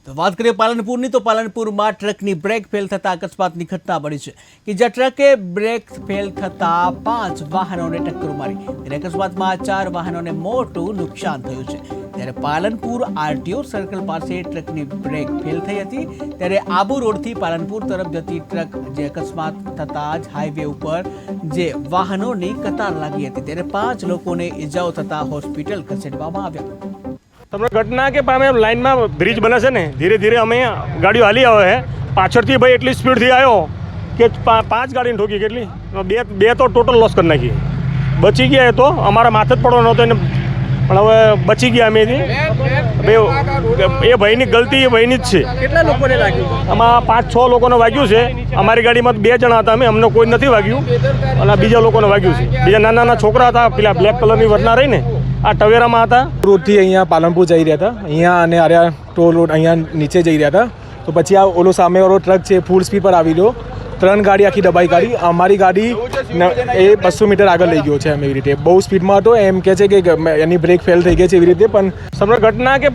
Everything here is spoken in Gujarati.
તો વાત કરીએ પાલનપુરની, તો પાલનપુરમાં ટ્રકની બ્રેક ફેલ થતાં અકસ્માતની ઘટના બની છે કે જ્યાં ટ્રકે બ્રેક ફેલ થતાં 5 વાહનોને ટક્કર મારી ત્યારે અકસ્માતમાં 4 વાહનોને મોટું નુકસાન થયું છે। ત્યારે પાલનપુર આરટીઓ સર્કલ પાસે ટ્રકની બ્રેક ફેલ થઈ હતી ત્યારે આબુ રોડથી પાલનપુર તરફ જતી ટ્રક જે અકસ્માત થતાં જ હાઈવે ઉપર જે વાહનોની કતાર લાગી હતી ત્યારે 5 લોકોને ઈજાઓ થતાં હોસ્પિટલ ખસેડવામાં આવ્યા। તમને ઘટના કે અમે લાઈનમાં બ્રિજ બને છે ને ધીરે ધીરે અમે ગાડીઓ હાલી આવે છે, પાછળથી ભાઈ એટલી સ્પીડથી આવ્યો કે 5 ગાડીને ઠોકી, કેટલી બે તો ટોટલ લોસ કરી નાખી। બચી ગયા તો અમારા માથે જ પડવાનો હતો એને, પણ હવે બચી ગયા અમે એ ભાઈની ગલતી એ ભાઈની જ છે। કેટલા લોકોને લાગ્યું? આમાં 5-6 લોકોને વાગ્યું છે। અમારી ગાડીમાં 2 જણા હતા, અમને કોઈ નથી વાગ્યું અને બીજા લોકોને વાગ્યું છે। બીજા નાના નાના છોકરા હતા, પેલા બ્લેક કલરની વરના રહીને આ ટવેરામાં હતા। રોડથી અહીંયા પાલનપુર જઈ રહ્યા હતા, અહીંયા અને આર્યા ટોલ રોડ અહીંયા નીચે જઈ રહ્યા હતા, તો પછી આ ઓલો સામેવાળો ટ્રક છે ફૂલ સ્પીડ પર આવી ગયો, 3 ગાડી આખી દબાઈ કાઢી। અમારી ગાડી એ 200 મીટર આગળ લઈ ગયો છે એમ, એવી રીતે બહુ સ્પીડમાં હતો, એમ કહે છે કે એની બ્રેક ફેલ થઈ ગઈ છે એવી રીતે, પણ સમગ્ર ઘટના કે